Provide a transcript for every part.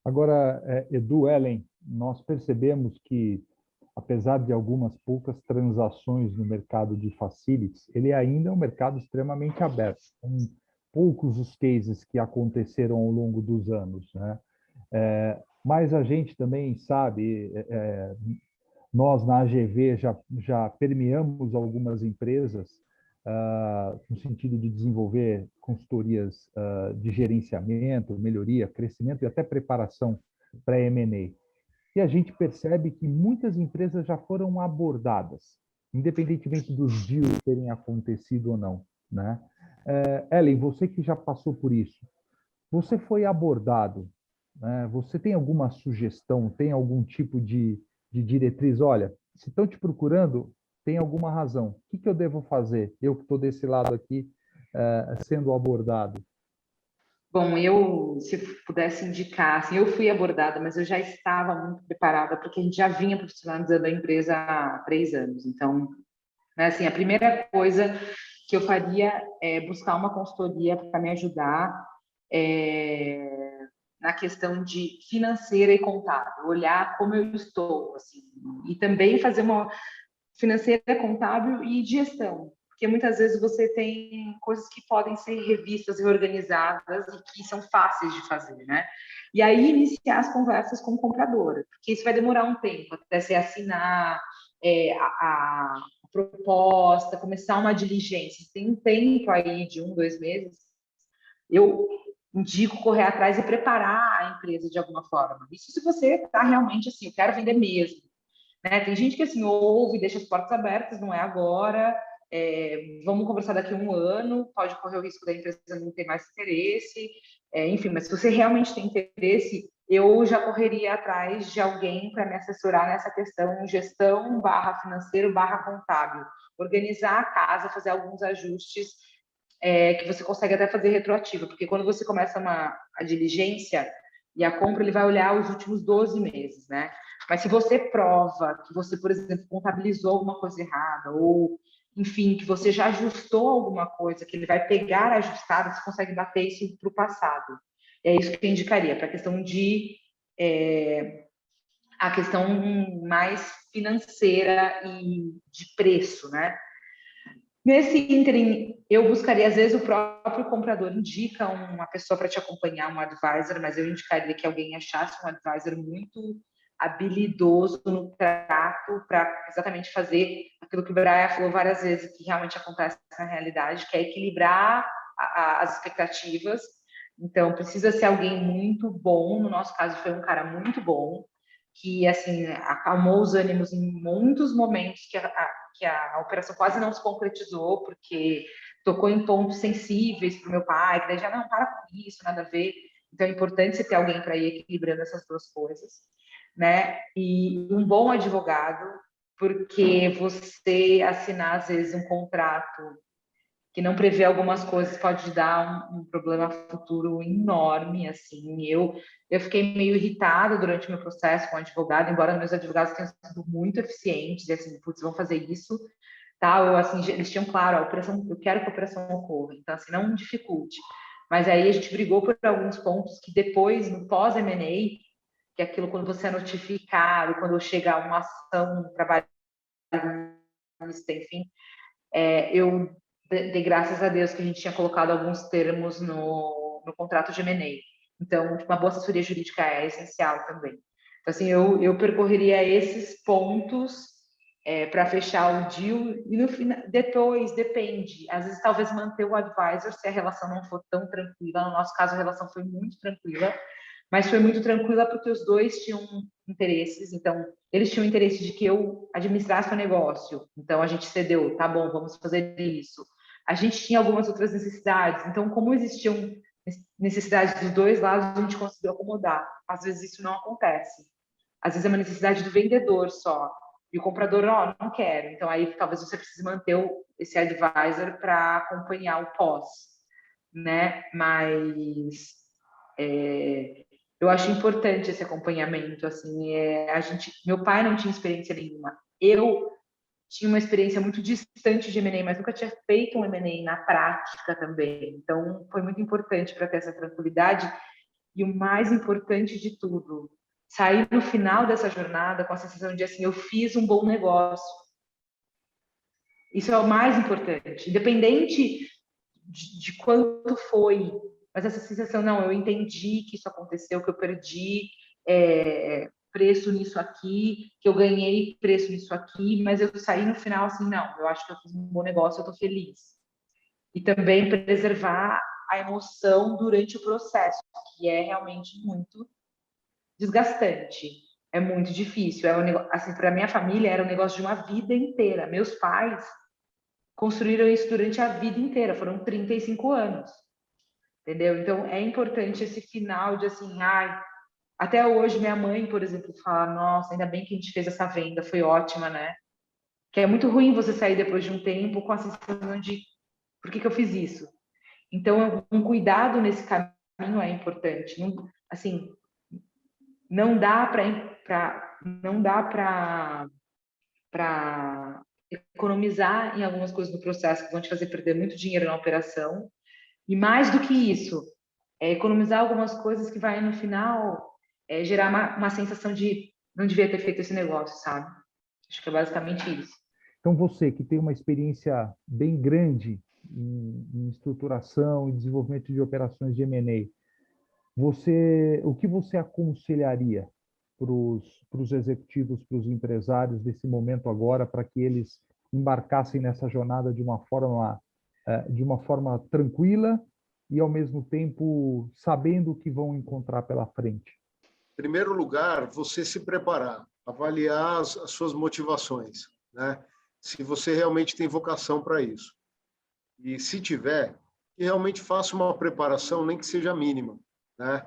Agora, Edu, Ellen, nós percebemos que, apesar de algumas poucas transações no mercado de facilities, ele ainda é um mercado extremamente aberto. São poucos os cases que aconteceram ao longo dos anos, né? Mas a gente também sabe, nós na AGV já permeamos algumas empresas no sentido de desenvolver consultorias de gerenciamento, melhoria, crescimento e até preparação para M&A. E a gente percebe que muitas empresas já foram abordadas, independentemente dos deals terem acontecido ou não, né? Ellen, você que já passou por isso, você foi abordado, né? Você tem alguma sugestão, tem algum tipo de diretriz? Olha, se estão te procurando, tem alguma razão. O que eu devo fazer? Eu que estou desse lado aqui, sendo abordado. Bom, eu, se pudesse indicar, assim, eu fui abordada, mas eu já estava muito preparada, porque a gente já vinha profissionalizando a empresa há 3 anos. Então, né, assim, a primeira coisa que eu faria é buscar uma consultoria para me ajudar na questão de financeira e contábil, olhar como eu estou, assim, e também fazer uma financeira, contábil e de gestão, porque muitas vezes você tem coisas que podem ser revistas e organizadas e que são fáceis de fazer, né? E aí iniciar as conversas com o comprador, porque isso vai demorar um tempo até você assinar a proposta, começar uma diligência. Tem um tempo aí de 1, 2 meses. Eu indico correr atrás e preparar a empresa de alguma forma. Isso se você está realmente assim, eu quero vender mesmo, né? Tem gente que assim ouve, deixa as portas abertas, não é agora, vamos conversar daqui a 1 ano, pode correr o risco da empresa não ter mais interesse, enfim, mas se você realmente tem interesse, eu já correria atrás de alguém para me assessorar nessa questão gestão barra financeiro barra contábil, organizar a casa, fazer alguns ajustes que você consegue até fazer retroativa, porque quando você começa a diligência e a compra, ele vai olhar os últimos 12 meses, né? Mas se você prova que você, por exemplo, contabilizou alguma coisa errada, ou, enfim, que você já ajustou alguma coisa, que ele vai pegar ajustado, você consegue bater isso para o passado. É isso que eu indicaria, para a questão a questão mais financeira e de preço, né? Nesse ínterim, eu buscaria, às vezes, o próprio comprador indica uma pessoa para te acompanhar, um advisor, mas eu indicaria que alguém achasse um advisor muito habilidoso no trato para exatamente fazer aquilo que o Brian falou várias vezes, que realmente acontece na realidade, que é equilibrar as expectativas. Então, precisa ser alguém muito bom, no nosso caso foi um cara muito bom, que, assim, acalmou os ânimos em muitos momentos que a operação quase não se concretizou, porque tocou em pontos sensíveis para o meu pai, que daí já não, para com isso, nada a ver. Então é importante você ter alguém para ir equilibrando essas duas coisas, né? E um bom advogado, porque você assinar, às vezes, um contrato que não prevê algumas coisas pode dar um problema futuro enorme, assim. Eu fiquei meio irritada durante o meu processo com o advogado, embora meus advogados tenham sido muito eficientes, e assim, putz, vão fazer isso, tal. Eu, assim, eles tinham claro, a operação, eu quero que a operação ocorra, então, assim, não dificulte. Mas aí a gente brigou por alguns pontos que depois, no pós-M&A, que é aquilo quando você é notificado, quando chega uma ação trabalhista, enfim, eu dei graças a Deus que a gente tinha colocado alguns termos no contrato de M&A. Então, tipo, uma boa assessoria jurídica é essencial também. Então, assim, eu percorreria esses pontos para fechar o deal e no final, depois, depende. Às vezes, talvez manter o advisor se a relação não for tão tranquila. No nosso caso, a relação foi muito tranquila, mas foi muito tranquila porque os dois tinham interesses. Então, eles tinham interesse de que eu administrasse o negócio. Então, a gente cedeu, tá bom, vamos fazer isso. A gente tinha algumas outras necessidades. Então, como existiam necessidades dos dois lados, a gente conseguiu acomodar. Às vezes isso não acontece. Às vezes é uma necessidade do vendedor só. E o comprador, ó, não quero. Então, aí talvez você precise manter esse advisor para acompanhar o pós, né? Mas eu acho importante esse acompanhamento, assim, meu pai não tinha experiência nenhuma. Eu tinha uma experiência muito distante de M&A, mas nunca tinha feito um M&A na prática também. Então, foi muito importante para ter essa tranquilidade E o mais importante de tudo, sair no final dessa jornada com a sensação de assim, eu fiz um bom negócio. Isso é o mais importante, independente de quanto foi, mas essa sensação, não, eu entendi que isso aconteceu, que eu perdi preço nisso aqui, que eu ganhei preço nisso aqui, mas eu saí no final assim, não, eu acho que eu fiz um bom negócio, eu estou feliz. E também preservar a emoção durante o processo, que é realmente muito desgastante. É muito difícil. Assim, para minha família era um negócio de uma vida inteira. Meus pais construíram isso durante a vida inteira, foram 35 anos. Entendeu? Então é importante esse final de assim, ai, até hoje minha mãe, por exemplo, fala, nossa, ainda bem que a gente fez essa venda, foi ótima, né? Que é muito ruim você sair depois de um tempo com a sensação de por que eu fiz isso? Então, um cuidado nesse caminho é importante. Não, assim, não dá para economizar em algumas coisas no processo que vão te fazer perder muito dinheiro na operação. E mais do que isso, economizar algumas coisas que vai no final gerar uma sensação de não devia ter feito esse negócio, sabe? Acho que é basicamente isso. Então, você que tem uma experiência bem grande em estruturação e desenvolvimento de operações de M&A, o que você aconselharia para os executivos, para os empresários desse momento agora, para que eles embarcassem nessa jornada de uma forma tranquila e, ao mesmo tempo, sabendo o que vão encontrar pela frente? Em primeiro lugar, você se preparar, avaliar as suas motivações, né? Se você realmente tem vocação para isso. E se tiver, que realmente faça uma preparação, nem que seja mínima, né?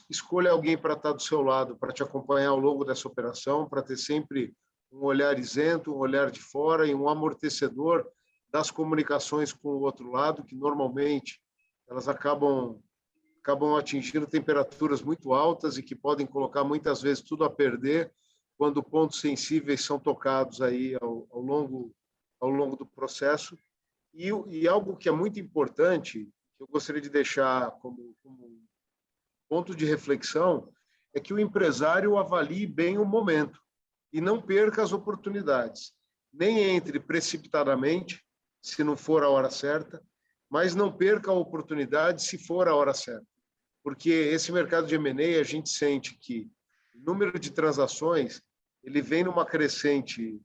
Escolha alguém para estar do seu lado, para te acompanhar ao longo dessa operação, para ter sempre um olhar isento, um olhar de fora e um amortecedor das comunicações com o outro lado, que normalmente elas acabam atingindo temperaturas muito altas e que podem colocar muitas vezes tudo a perder quando pontos sensíveis são tocados aí ao longo do processo. E algo que é muito importante, que eu gostaria de deixar como ponto de reflexão, é que o empresário avalie bem o momento e não perca as oportunidades. Nem entre precipitadamente, se não for a hora certa, mas não perca a oportunidade se for a hora certa. Porque esse mercado de M&A, a gente sente que o número de transações ele vem numa crescente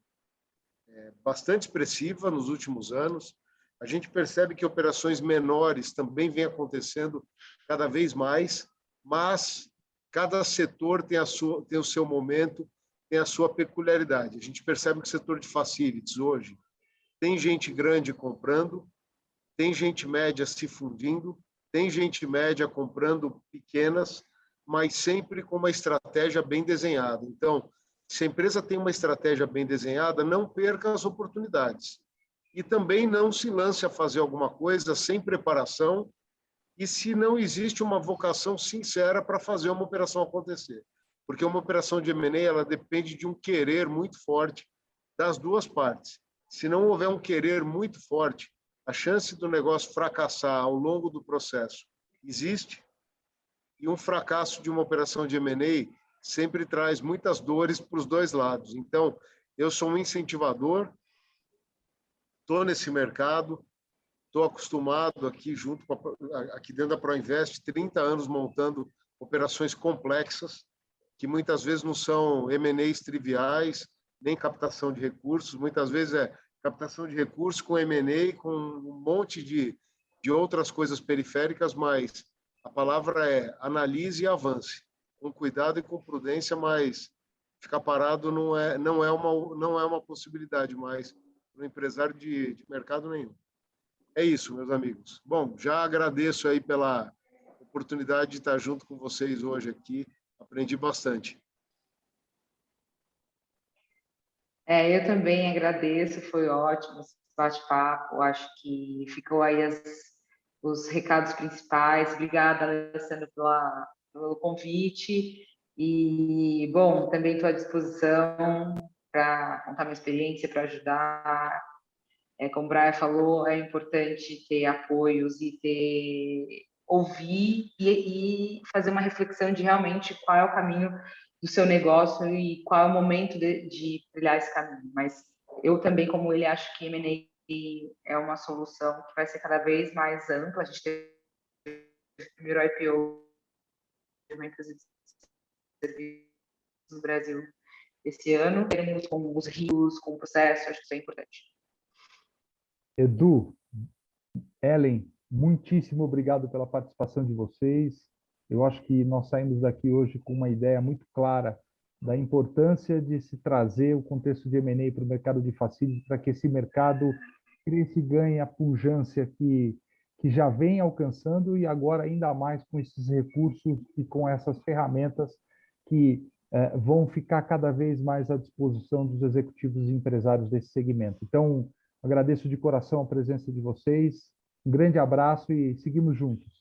bastante expressiva nos últimos anos. A gente percebe que operações menores também vêm acontecendo cada vez mais, mas cada setor tem o seu momento, tem a sua peculiaridade. A gente percebe que o setor de facilities hoje tem gente grande comprando, tem gente média se fundindo, tem gente média comprando pequenas, mas sempre com uma estratégia bem desenhada. Então, se a empresa tem uma estratégia bem desenhada, não perca as oportunidades. E também não se lance a fazer alguma coisa sem preparação e se não existe uma vocação sincera para fazer uma operação acontecer. Porque uma operação de M&A, ela depende de um querer muito forte das duas partes. Se não houver um querer muito forte, a chance do negócio fracassar ao longo do processo existe, e um fracasso de uma operação de M&A sempre traz muitas dores para os dois lados. Então, eu sou um incentivador, estou nesse mercado, estou acostumado aqui aqui dentro da ProInvest, 30 anos montando operações complexas, que muitas vezes não são M&As triviais, nem captação de recursos, muitas vezes é captação de recursos com M&A, com um monte de outras coisas periféricas, mas a palavra é analise e avance, com cuidado e com prudência, mas ficar parado não é uma possibilidade mais para o empresário de mercado nenhum. É isso, meus amigos. Bom, já agradeço aí pela oportunidade de estar junto com vocês hoje aqui, aprendi bastante. Eu também agradeço, foi ótimo esse bate-papo, acho que ficou aí os recados principais. Obrigada, Alessandra, pelo convite. E, bom, também estou à disposição para contar minha experiência, para ajudar. Como o Brian falou, é importante ter apoios e ter ouvir e fazer uma reflexão de realmente qual é o caminho do seu negócio e qual é o momento de trilhar esse caminho. Mas eu também, como ele, acho que M&A é uma solução que vai ser cada vez mais ampla. A gente teve o primeiro IPO de uma empresa de serviços no Brasil esse ano, temos com os rios, com o processo, acho que isso é importante. Edu, Ellen, muitíssimo obrigado pela participação de vocês. Eu acho que nós saímos daqui hoje com uma ideia muito clara da importância de se trazer o contexto de M&A para o mercado de facilities, para que esse mercado cresça e ganhe a pujança que já vem alcançando e agora ainda mais com esses recursos e com essas ferramentas que vão ficar cada vez mais à disposição dos executivos e empresários desse segmento. Então, agradeço de coração a presença de vocês. Um grande abraço e seguimos juntos.